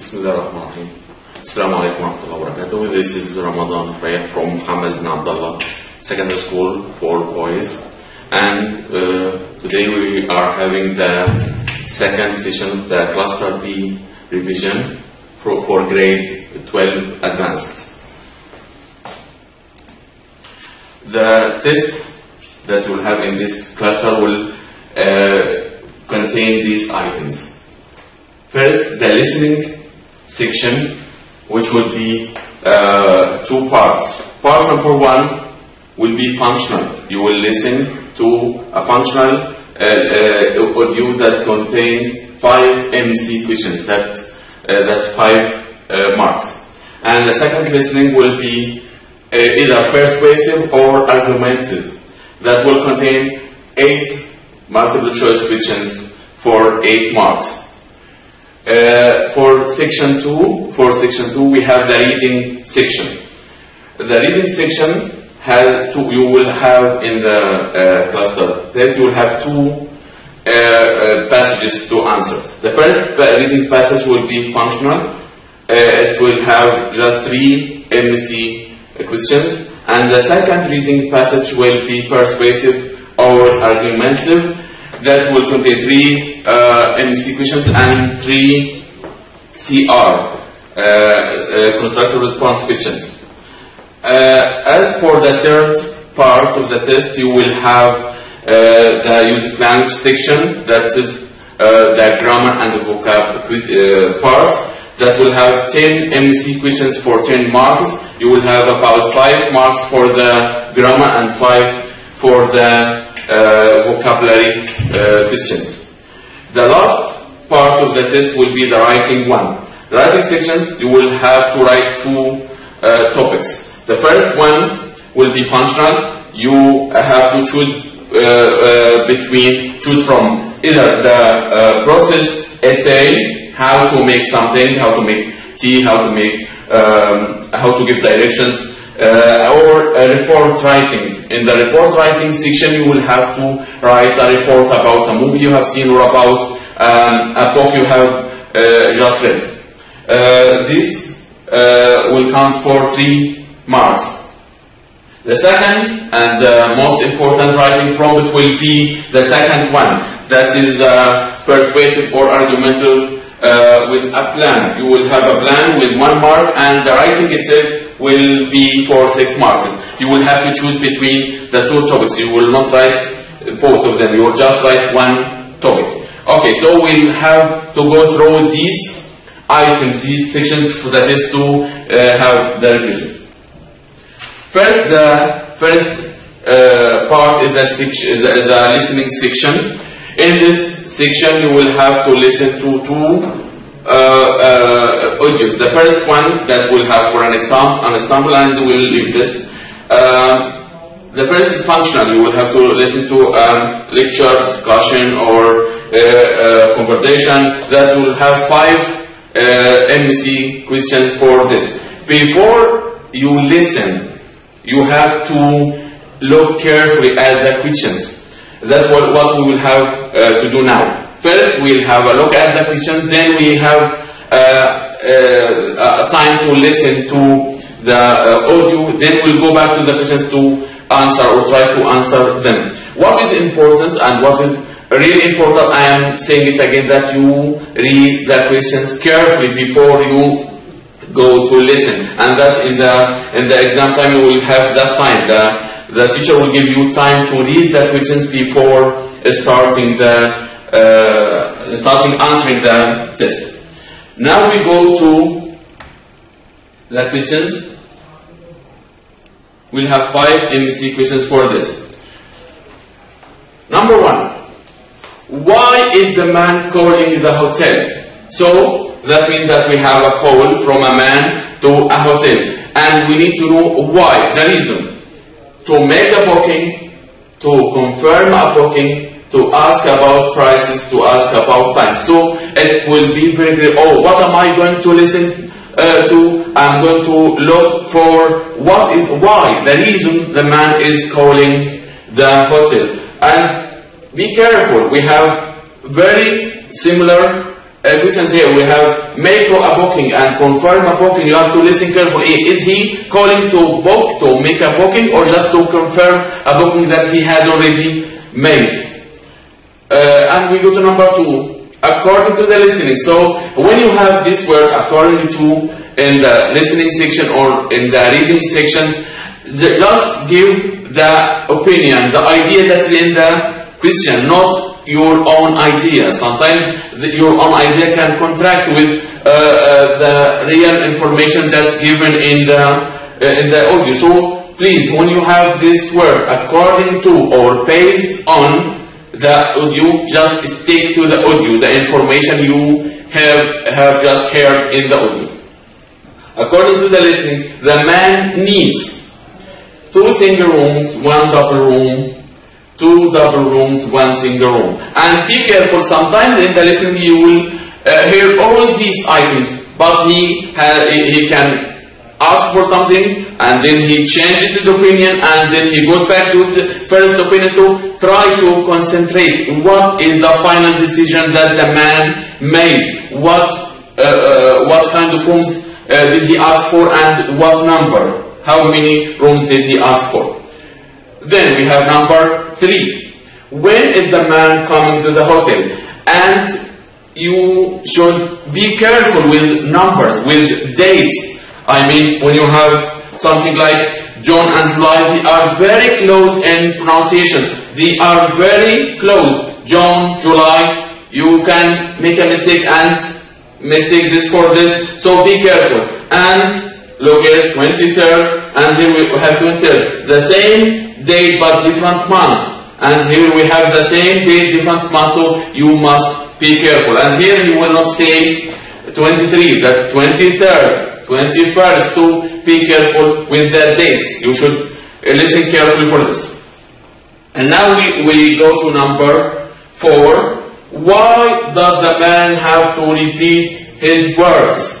Bismillahirrahmanirrahim. Assalamu alaikum wa rahmatullahi wa barakatuh. This is Ramadan prayer from Muhammad bin Abdullah Secondary School for boys. And today we are having the second session, the Cluster B revision for grade 12 advanced. The test that you'll have in this cluster will contain these items. First, the listening section, which would be two parts. Part number one will be functional. You will listen to a functional audio that contains 5 MC questions. That's 5 marks. And the second listening will be either persuasive or argumentative. That will contain 8 multiple choice questions for 8 marks. For section 2, we have the reading section. The reading section you will have in the cluster test. You will have 2 passages to answer. The first reading passage will be functional. It will have just 3 MC questions, and the second reading passage will be persuasive or argumentative. That will contain 3 MC questions and 3 CR, constructive response questions. As for the third part of the test, you will have the used language section, that is the grammar and the vocab part, that will have 10 MC questions for 10 marks. You will have about 5 marks for the grammar and 5 for the vocabulary questions. The last part of the test will be the writing one. The writing sections, you will have to write 2 topics. The first one will be functional. You have to choose from either the process essay, how to make something, how to make tea, how to give directions, or report writing. In the report writing section, you will have to write a report about a movie you have seen or about a book you have just read. This will count for 3 marks. The second and the most important writing prompt will be the second one. That is the persuasive or argumentative with a plan. You will have a plan with 1 mark, and the writing itself will be for 6 marks. You will have to choose between the 2 topics. You will not write both of them. You will just write 1 topic. Okay, so we'll have to go through these items, these sections for the test to have the revision. First, the first part is the listening section. In this section, you will have to listen to 2 audios. The first one that will have for an example, and we'll leave this. The first is functional. You will have to listen to lecture, discussion, or conversation that will have 5 MC questions for this. Before you listen, you have to look carefully at the questions. That's what we will have to do now. First, we'll have a look at the questions, then we have time to listen to the audio, then we'll go back to the questions to answer or try to answer them. What is important and what is really important, I am saying it again, that you read the questions carefully before you go to listen. And that in the exam time, you will have that time. The teacher will give you time to read the questions before starting answering the test. Now we go to the questions. We'll have 5 MC questions for this. Number 1. Why is the man calling the hotel? So that means that we have a call from a man to a hotel, and we need to know why, the reason. To make a booking, to confirm a booking, to ask about prices, to ask about time. So it will be very clear. Oh, what am I going to listen to? I'm going to look for why, the reason the man is calling the hotel. And be careful. We have very similar questions here. We have make a booking and confirm a booking. You have to listen carefully. Is he calling to book, to make a booking, or just to confirm a booking that he has already made? And we go to number 2, according to the listening. So when you have this word according to in the listening section or in the reading sections, just give the opinion, the idea that's in the question, not your own idea. Sometimes your own idea can contract with the real information that's given in the audio. So please, when you have this word according to or based on the audio, just stick to the audio, the information you have just heard in the audio. According to the listening, the man needs 2 single rooms, 1 double room, 2 double rooms, 1 single room. And be careful, sometimes in the listening you will hear all these items, but he can ask for something and then he changes his opinion and then he goes back to the first opinion. So try to concentrate. What is the final decision that the man made? What kind of rooms did he ask for and what number? How many rooms did he ask for? Then we have number 3. When is the man coming to the hotel? And you should be careful with numbers, with dates. I mean, when you have something like June and July, they are very close in pronunciation. They are very close. June, July, you can make a mistake and mistake this for this. So be careful. And look at 23rd, and here we have 23rd. The same date but different month. And here we have the same date, different month. So you must be careful. And here you will not say 23, that's 23rd. 21st, so be careful with the dates. You should listen carefully for this. And now we go to number 4. Why does the man have to repeat his words?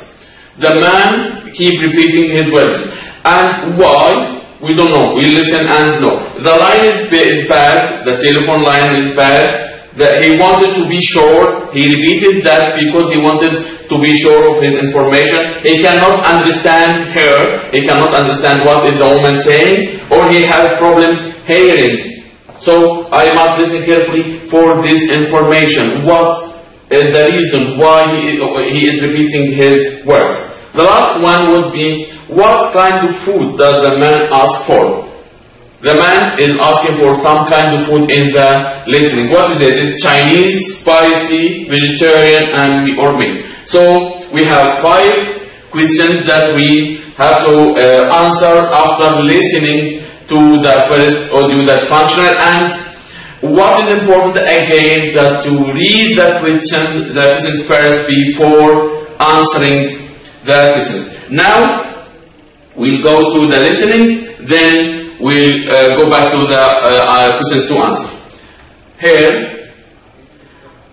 The man keep repeating his words. And why? We don't know. We listen and know. The line is bad. The telephone line is bad. He wanted to be sure. He repeated that because he wanted to be sure of his information. He cannot understand her. He cannot understand what is the woman saying, or he has problems hearing. So I must listen carefully for this information. What is the reason why he is repeating his words? The last one would be, what kind of food does the man ask for? The man is asking for some kind of food in the listening. What is it? It's Chinese, spicy, vegetarian, or meat. So we have 5 questions that we have to answer after listening to the first audio that's functional. And what is important again, that to read the questions first before answering the questions. Now we'll go to the listening, then we'll go back to the questions to answer. Here,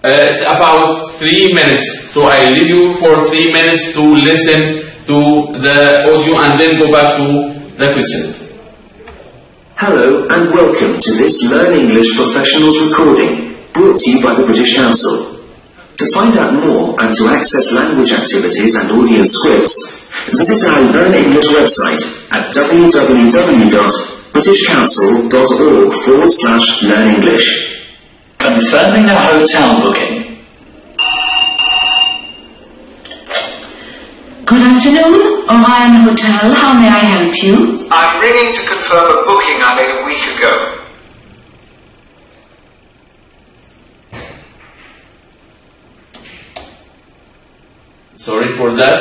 it's about 3 minutes. So I leave you for 3 minutes to listen to the audio and then go back to the questions. Hello and welcome to this Learn English Professionals recording, brought to you by the British Council. To find out more and to access language activities and audio scripts, visit our Learn English website at www.britishcouncil.org/learnenglish. Confirming a hotel booking. Good afternoon, Orion Hotel. How may I help you? I'm ringing to confirm a booking I made a week ago. Sorry for that.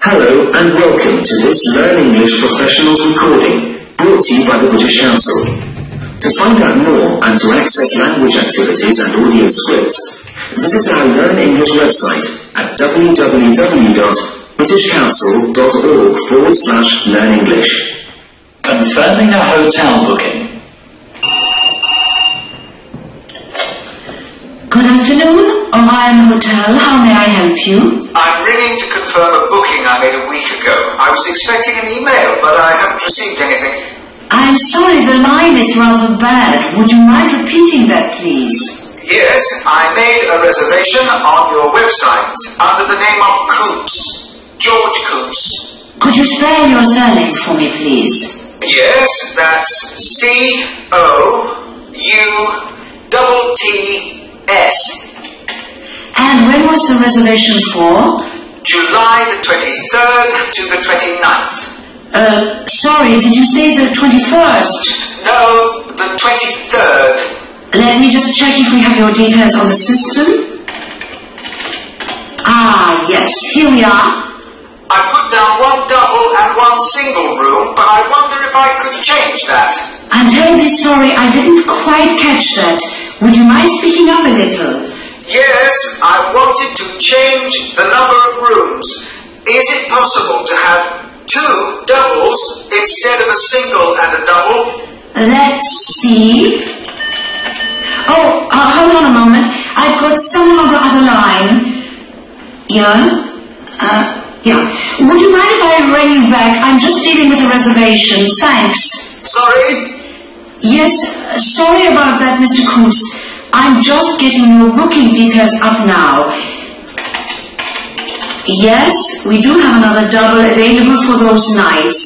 Hello and welcome to this Learn English Professionals recording, brought to you by the British Council. To find out more and to access language activities and audio scripts, visit our Learn English website at www.britishcouncil.org/learnenglish. Confirming a hotel booking. Good afternoon, Orion Hotel. How may I help you? I'm ringing to confirm a booking I made a week ago. I was expecting an email, but I haven't received anything. I'm sorry, the line is rather bad. Would you mind repeating that, please? Yes, I made a reservation on your website under the name of Coots. George Coots. Could you spell your surname for me, please? Yes, that's C-O-U-T-T-S. And when was the reservation for? July the 23rd to the 29th. Sorry, did you say the 21st? No, the 23rd. Let me just check if we have your details on the system. Ah, yes, here we are. I put down one double and one single room, but I wonder if I could change that. I'm terribly sorry, I didn't quite catch that. Would you mind speaking up a little? Yes, I wanted to change the number of rooms. Is it possible to have 2 doubles instead of a single and a double? Let's see. Oh, hold on a moment. I've got someone on the other line. Yeah? Yeah. Would you mind if I rang you back? I'm just dealing with a reservation. Thanks. Sorry? Yes, sorry about that, Mr. Coots. I'm just getting your booking details up now. Yes, we do have another double available for those nights.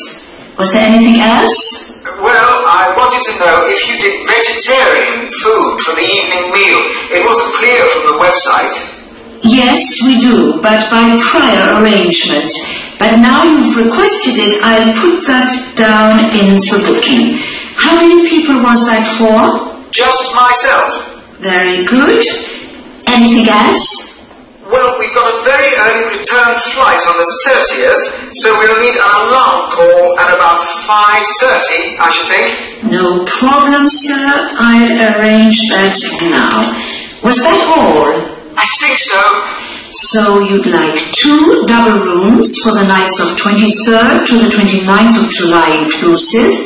Was there anything else? Well, I wanted to know if you did vegetarian food for the evening meal. It wasn't clear from the website. Yes, we do, but by prior arrangement. But now you've requested it, I'll put that down in the booking. How many people was that for? Just myself. Very good. Anything else? Well, we've got a very early return flight on the 30th, so we'll need an alarm call at about 5:30, I should think. No problem, sir. I'll arrange that now. Was that all? I think so. So you'd like 2 double rooms for the nights of 23rd to the 29th of July inclusive,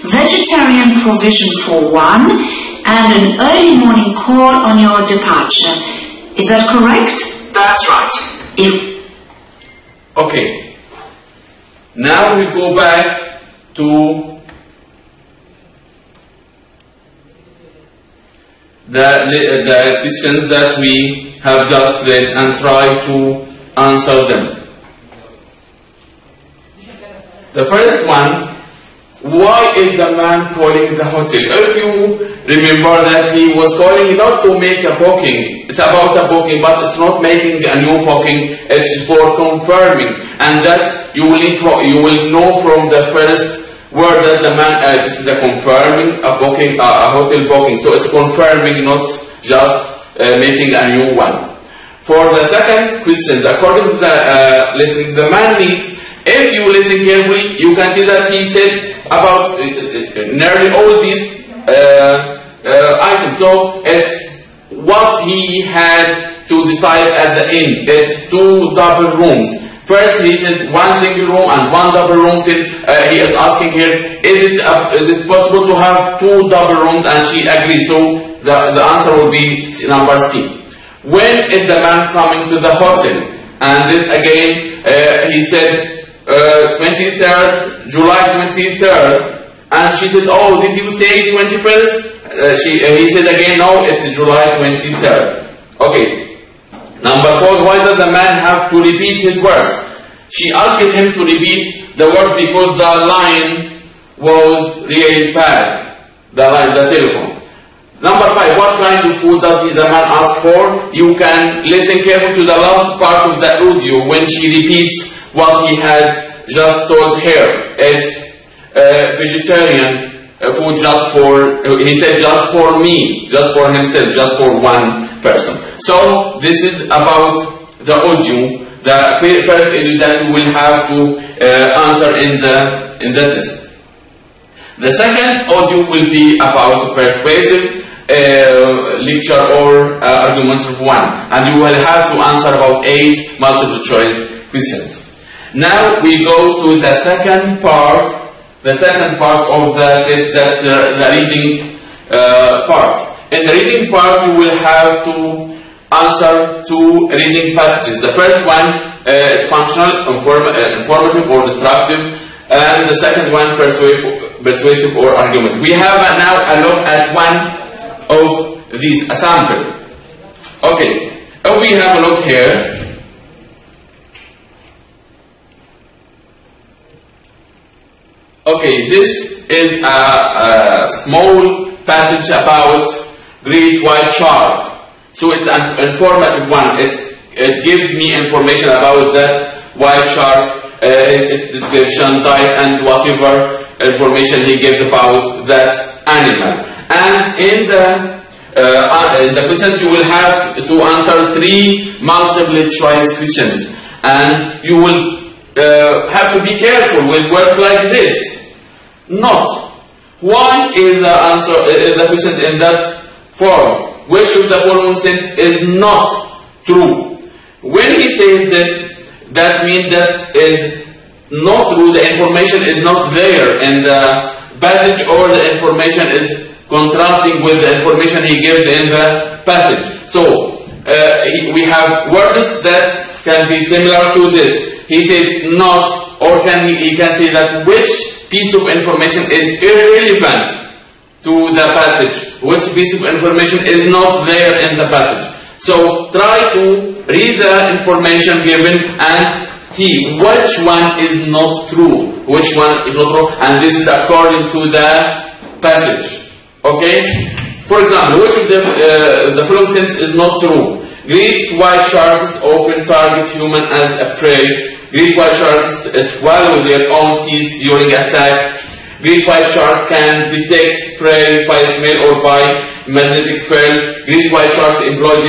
vegetarian provision for 1, and an early morning call on your departure. Is that correct? That's right. Okay. Now we go back to the questions that we have just read and try to answer them. The first one, why is the man calling the hotel? If you remember that he was calling not to make a booking, it's about a booking, but it's not making a new booking, it's for confirming. And that you will know from the first word that the man, this is a confirming, a booking, a hotel booking. So it's confirming, not just making a new one. For the second question, according to the listening, the man needs, if you listen carefully, you can see that he said about nearly all these items. So it's what he had to decide at the end. It's 2 double rooms. First he said 1 single room and 1 double room. He is asking here, is it possible to have 2 double rooms? And she agrees. So the answer will be number C. When is the man coming to the hotel? And this again, he said 23rd, July 23rd. And she said, oh, did you say 21st? He said again, no, it's July 23rd. Okay. Number 4, why does the man have to repeat his words? She asked him to repeat the word because the line was really bad. The telephone. Number 5, what kind of food does the man ask for? You can listen carefully to the last part of the audio when she repeats what he had just told her. It's vegetarian food just for, he said just for me, just for himself, just for one person. So this is about the audio, the first audio that we will have to answer in the test. The second audio will be about persuasive lecture or arguments of 1, and you will have to answer about 8 multiple choice questions. Now we go to the second part. The second part of the test, that's the reading part. In the reading part, you will have to answer 2 reading passages. The first one, it's functional, informative or destructive, and the second one, persuasive or argumentative. We have now a look at one of these, a sample. Okay, if we have a look here, okay, this is a small passage about great white shark. So it's an informative one. It gives me information about that white shark, its description, diet, and whatever information he gives about that animal. And in the questions, you will have to answer 3 multiple choice questions, and you will have to be careful with words like this. Not. Why is the answer, the question in that form? Which of the following sentence is not true? When he says that means that is not true, the information is not there in the passage, or the information is contrasting with the information he gives in the passage. So we have words that can be similar to this. He said not, or he can say that which piece of information is irrelevant to the passage, which piece of information is not there in the passage. So try to read the information given and see which one is not true, which one is not true, and this is according to the passage. Okay? For example, which of the following sentence is not true? Great white sharks often target humans as a prey. Great white sharks swallow their own teeth during attack. Great white shark can detect prey by smell or by magnetic field. Great white sharks employ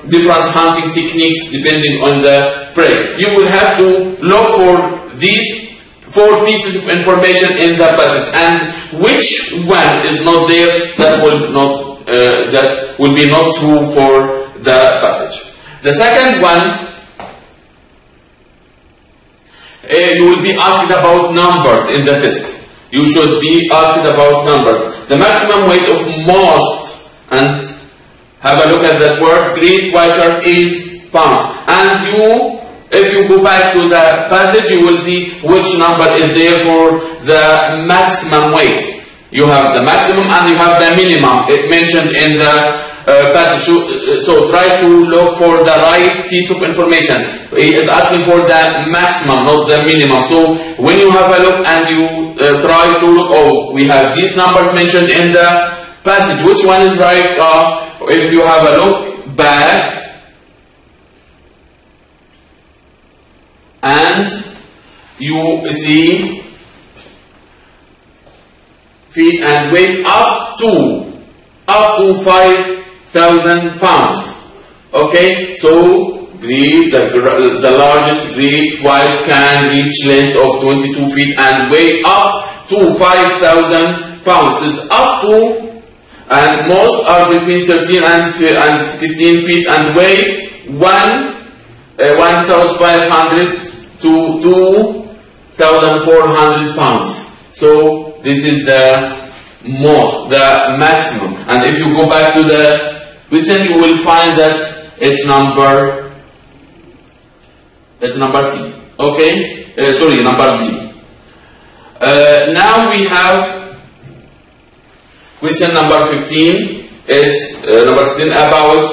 different hunting techniques depending on the prey. You will have to look for these 4 pieces of information in the passage, and which one is not there, that will be not true for the passage. The second one, you will be asked about numbers in the test. You should be asked about numbers. The maximum weight of most, and have a look at that word, great white shark, is pounds. And if you go back to the passage, you will see which number is there for the maximum weight. You have the maximum and you have the minimum. It mentioned in the passage. So try to look for the right piece of information. It is asking for the maximum, not the minimum. So when you have a look and you try to look, oh, we have these numbers mentioned in the passage. Which one is right? If you have a look back and you see feet and weight up to 5,000 pounds. Okay, so the largest great white can reach length of 22 feet and weigh up to 5,000 pounds. Is up to, and most are between 13 and 16 feet and weigh 1,500 to 2,400 pounds. So this is the maximum. And if you go back to the question, you will find that it's number C. Okay, number D. Now we have question number 15. It's number 15 about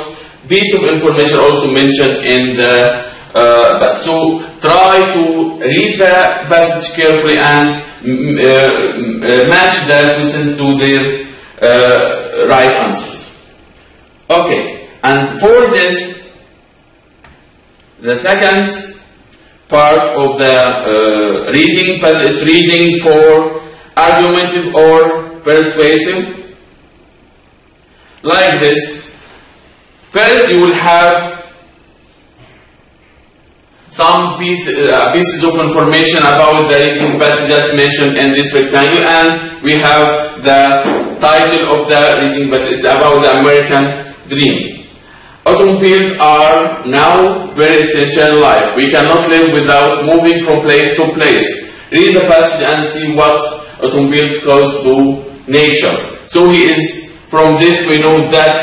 piece of information also mentioned in the passage. So try to read the passage carefully and match the questions to their right answers. Okay, and for this, the second part of the reading, it's reading for argumentative or persuasive, like this. First, you will have some pieces of information about the reading passage that's mentioned in this rectangle, and we have the title of the reading passage. It's about the American dream. Automobiles are now very essential in life. We cannot live without moving from place to place. Read the passage and see what automobiles cause to nature. So from this we know that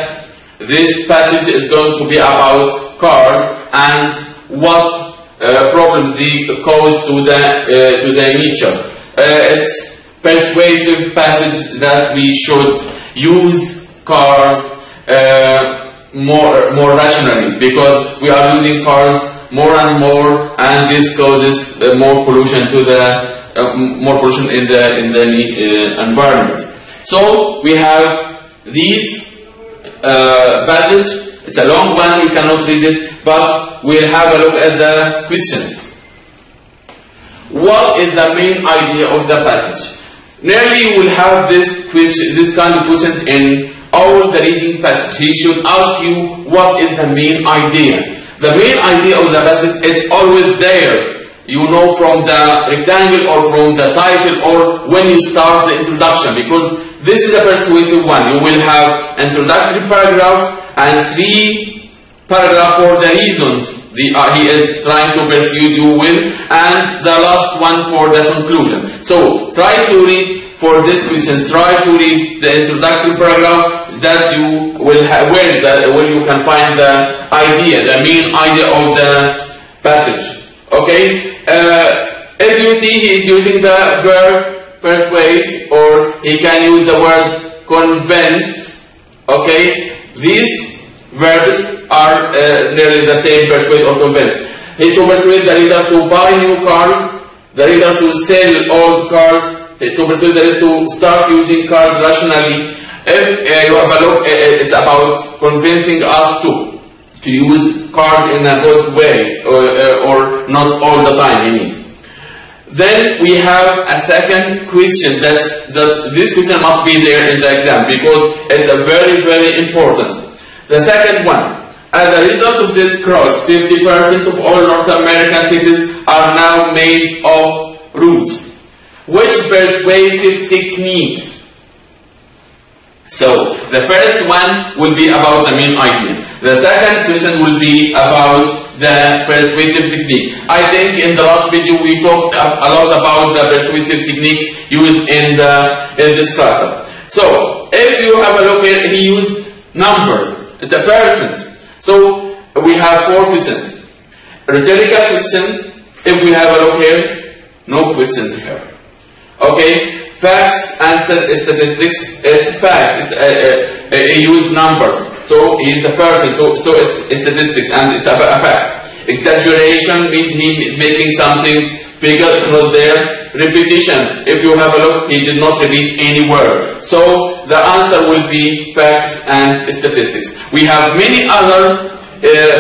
this passage is going to be about cars and what problems they cause to the nature. It's persuasive passage that we should use cars more rationally, because we are using cars more and more, and this causes more pollution to the more pollution in the environment. So we have this passage. It's a long one, we cannot read it, but we'll have a look at the questions. What is the main idea of the passage? Nearly you will have this kind of questions in all the reading passage. He should ask you what is the main idea. The main idea of the passage, it's always there. You know from the rectangle or from the title or when you start the introduction, because this is a persuasive one. You will have introductory paragraph and 3 paragraphs for the reasons he is trying to persuade you with, and the last one for the conclusion. So try to read for this question. Try to read the introductory paragraph that you will have, where you can find the idea, the main idea of the passage. Okay. If you see he is using the verb persuade, or he can use the word convince. Okay. These verbs are nearly the same, persuade or convince. He to persuade the reader to buy new cars, the reader to sell old cars, to persuade the reader to start using cars rationally. If you have a look, it's about convincing us to use cars in a good way, or not all the time, he means. Then we have a second question. This question must be there in the exam, because it's a very, very important. The second one, as a result of this cross, 50% of all North American cities are now made of roads. Which persuasive techniques? So, the first one will be about the main idea. The second question will be about the persuasive technique. I think in the last video we talked a lot about the persuasive techniques used in this cluster. So, if you have a look here, he used numbers. It's a percent. So we have 4 questions. Rhetorical questions. If we have a look here, no questions here. Okay. Facts and statistics. It's facts. He used numbers. So he is the person. So it's statistics and it's a fact. Exaggeration means he is making something bigger. It's not there. Repetition. If you have a look, he did not repeat any word. So the answer will be facts and statistics. We have many other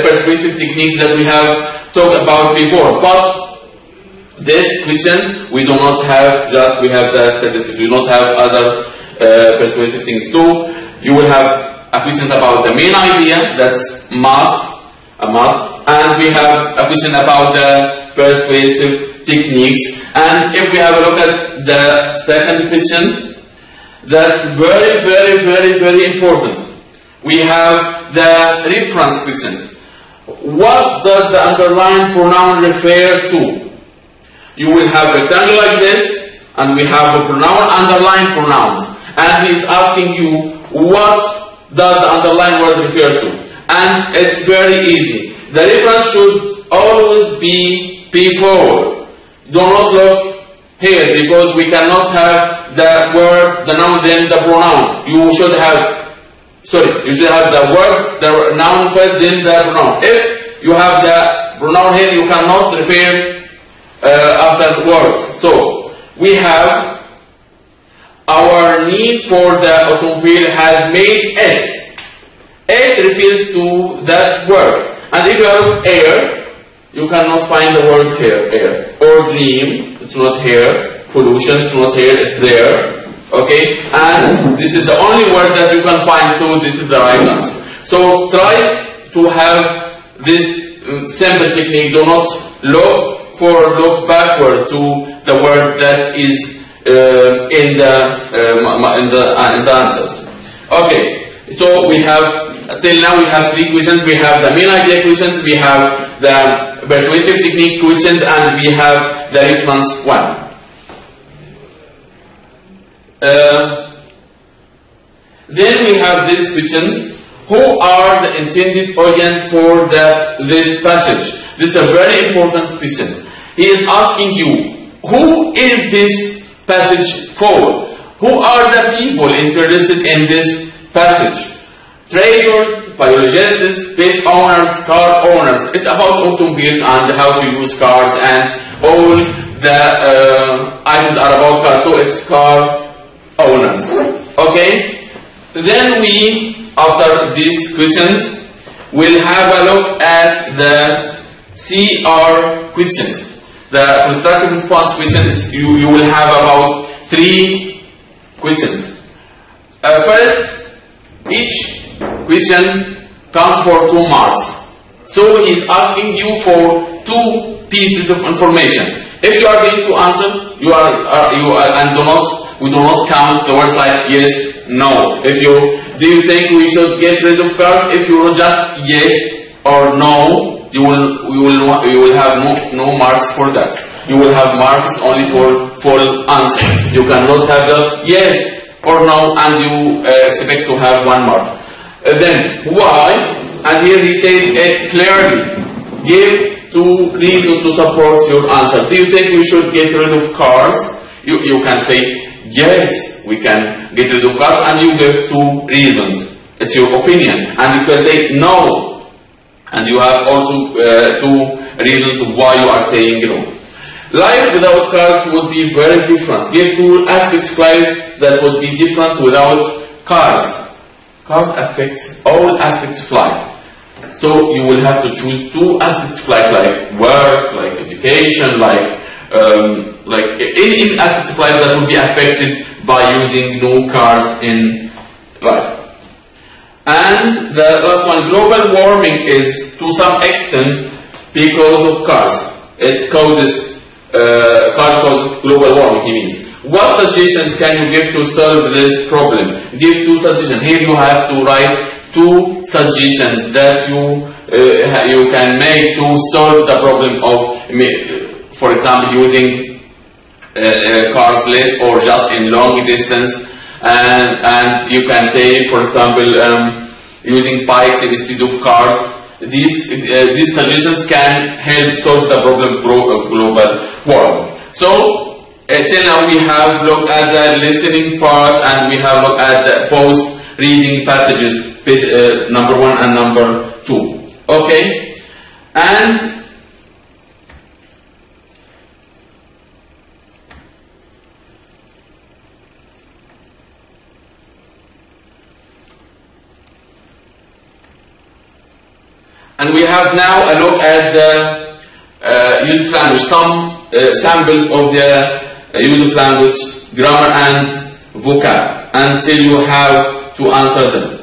persuasive techniques that we have talked about before, but these questions we do not have. We have the statistics. We do not have other persuasive techniques. So you will have a question about the main idea. That's a must, and we have a question about the persuasive techniques. And if we have a look at the second question, that's very, very, very, very important. We have the reference questions. What does the underlined pronoun refer to? You will have a rectangle like this, and we have a pronoun, underlined pronouns. And he is asking you, what does the underlined word refer to? And it's very easy. The reference should always be before. Do not look here, because we cannot have the word, the noun, then the pronoun. You should have the word, the noun first, then the pronoun. If you have the pronoun here, you cannot refer after words. So we have our need for the automobile has made it. It refers to that word. And if you have air, you cannot find the word here, air. Or dream, it's not here. Pollution, it's not here, it's there. Okay? And this is the only word that you can find, so this is the right answer. So try to have this simple technique. Do not look backward to the word that is in the answers. Okay, so we have till now we have 3 questions. We have the main idea questions, we have the persuasive technique questions, and we have the reference one. Then we have these questions. Who are the intended audience for this passage? This is a very important question. He is asking you, who is this passage for? Who are the people interested in this passage? Traders, biologists, pet owners, car owners. It's about automobiles and how to use cars, and all the items are about cars, so it's car owners. Okay? Then we, after these questions, will have a look at the CR questions. The constructive response questions, you will have about 3 questions. First, each question comes for 2 marks. So he's asking you for 2 pieces of information. If you are going to answer, we do not count the words like yes, no. Do you think we should get rid of cars? If you will just yes or no, you will have no marks for that. You will have marks only for full answer. You cannot have just yes or no and you expect to have 1 mark. Then why? And here he said it clearly. Give 2 reasons to support your answer. Do you think we should get rid of cars? You can say yes, we can get rid of cars, and you give 2 reasons. It's your opinion. And you can say no. And you have also 2 reasons why you are saying no. Life without cars would be very different. Give 2 aspects of life that would be different without cars. Cars affect all aspects of life. So you will have to choose 2 aspects of life, like work, like education, like any aspect of life that will be affected by using no cars in life. And the last one, global warming is to some extent because of cars. Cars cause global warming, he means. What suggestions can you give to solve this problem? Give 2 suggestions. Here you have to write 2 suggestions that you can make to solve the problem of, for example, using cars less or just in long distance. And you can say, for example, using bikes instead of cars. These suggestions can help solve the problem of global warming. So, till now we have looked at the listening part, and we have looked at the post-reading passages, page number 1 and number 2. Okay? And we have now a look at the use of language, some sample of the use of language, grammar and vocab, until you have to answer them.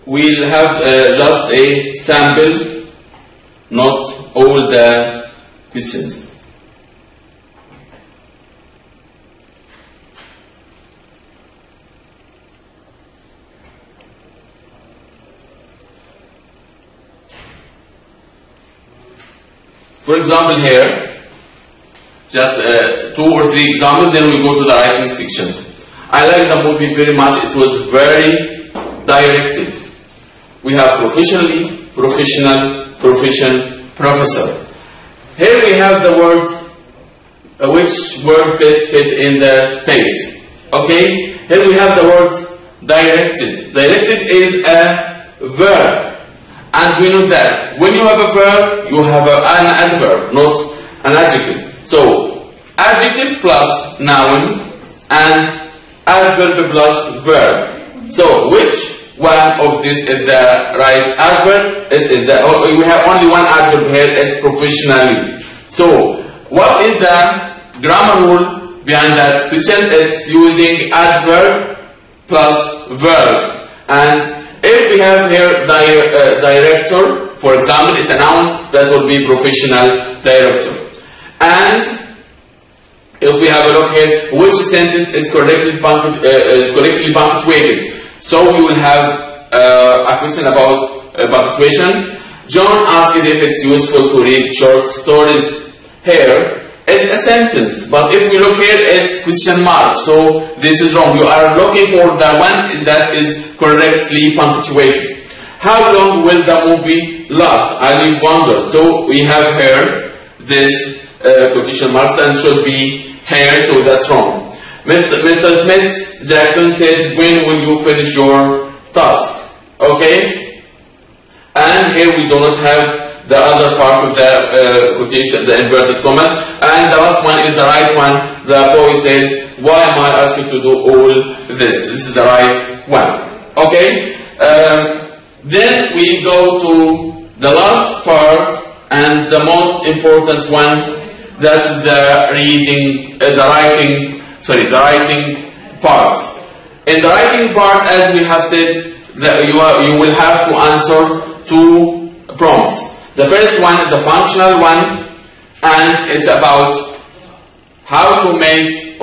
We'll have just a samples, not all the questions. For example, here, just 2 or 3 examples, then we go to the writing sections. I like the movie very much. It was very directed. We have professionally, professional, profession, professor. Here we have the word, which word best fit in the space. Okay? Here we have the word directed. Directed is a verb. And we know that when you have a verb, you have an adverb, not an adjective. So, adjective plus noun and adverb plus verb. So, which one of this is the right adverb? We have only one adverb here, it's professionally. So, what is the grammar rule behind that question? It's using adverb plus verb. And if we have here director, for example, it's a noun, that would be professional director. And if we have a look here, which sentence is correctly punctuated? So we will have a question about punctuation. John asked if it's useful to read short stories. Here, it's a sentence, but if we look here, it's question mark. So this is wrong. You are looking for the one that is correctly punctuated. How long will the movie last? I wonder. So we have here this quotation marks and should be here, so that's wrong. Mr. Smith Jackson said, when will you finish your task? Okay? And here we do not have the other part of the quotation, the inverted comma. And the last one is the right one. The poet said, why am I asked to do all this? This is the right one. Okay? Then we go to the last part and the most important one. That's the writing part. In the writing part, as we have said, that you will have to answer two prompts. The first one is the functional one, and it's about how to make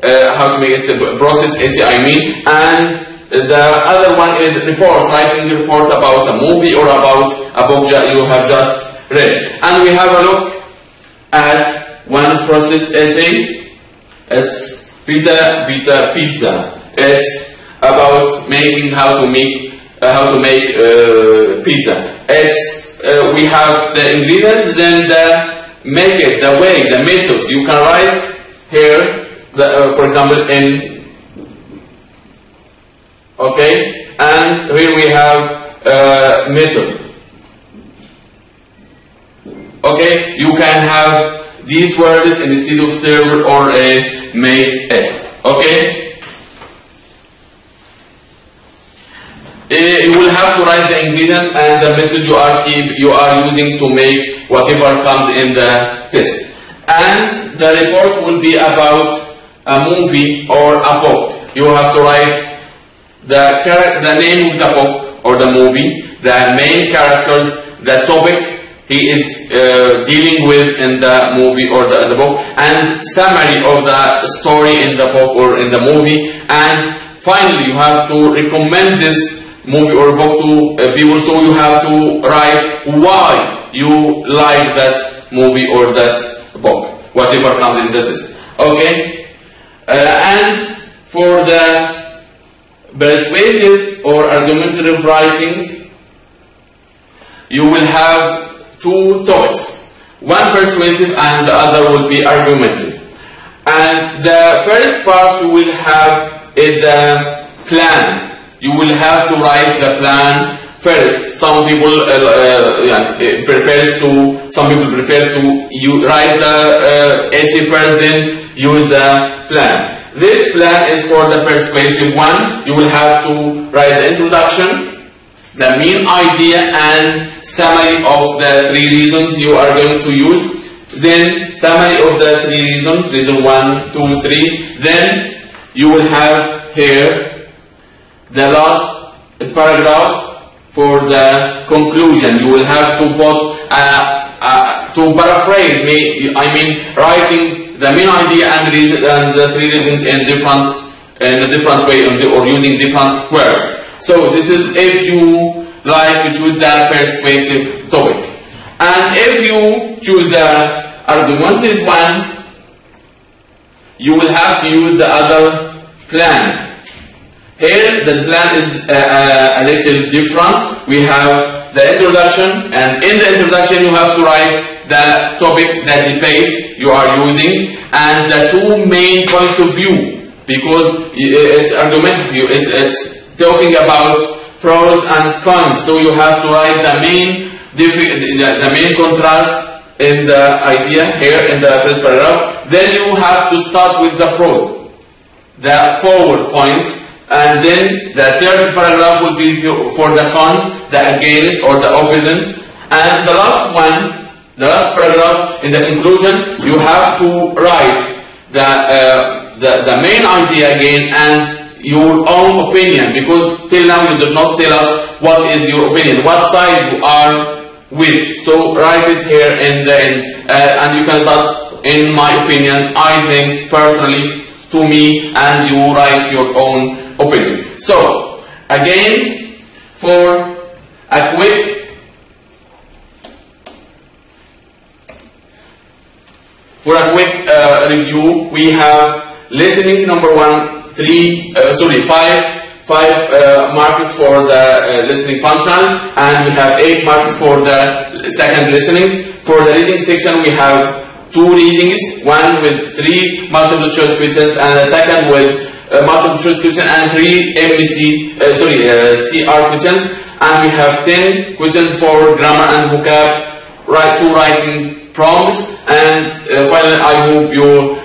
it a process essay, I mean, and the other one is reports, writing a report about a movie or about a book you have just read. And we have a look at one process essay. It's pizza. It's about how to make pizza. It's we have the ingredients, then the methods. You can write here, for example, in okay, and here we have method. Okay, you can have these words instead of server or a make it. Okay, you will have to write the ingredients and the method you are using to make whatever comes in the test. And the report will be about a movie or a book. You have to write the name of the book or the movie, the main characters, the topic he is dealing with in the movie or the book, and summary of the story in the book or in the movie. And finally, you have to recommend this movie or book to people, so you have to write why you like that movie or that book, whatever comes in the test. Okay? And for the persuasive or argumentative writing, you will have two topics. One persuasive and the other will be argumentative. And the first part you will have is the plan. You will have to write the plan first. Some people prefer to write the essay first, then use the plan. This plan is for the persuasive one. You will have to write the introduction, the main idea, and summary of the three reasons you are going to use. Then summary of the three reasons, reason 1, 2, 3. Then you will have here the last paragraph for the conclusion. You will have to put to paraphrase me. I mean, writing the main idea and the three reasons in a different way or using different words. So this is if you like to choose the persuasive topic. And if you choose the argumentative one, you will have to use the other plan. Here the plan is a little different. We have the introduction, and in the introduction you have to write the topic, the debate you are using, and the two main points of view, because it's argumentative. It's talking about pros and cons, so you have to write the main contrast in the idea here in the first paragraph. Then you have to start with the pros, the forward points, and then the third paragraph will be for the cons, the against or the opposite, and the last one, the last paragraph in the conclusion, you have to write the main idea again and your own opinion, because till now you did not tell us what is your opinion, what side you are with. So write it here and then, and you can start, in my opinion, I think, personally, to me, and you write your own opinion. So again, for a quick review, we have listening number 1, 5 marks for the listening functional, and we have 8 marks for the second listening. For the reading section, we have 2 readings, one with 3 multiple choice questions, and the second with multiple choice questions and 3 CR questions. And we have 10 questions for grammar and vocab, 2 writing prompts, and finally I hope you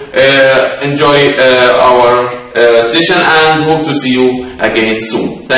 enjoy our session and hope to see you again soon. Thank you.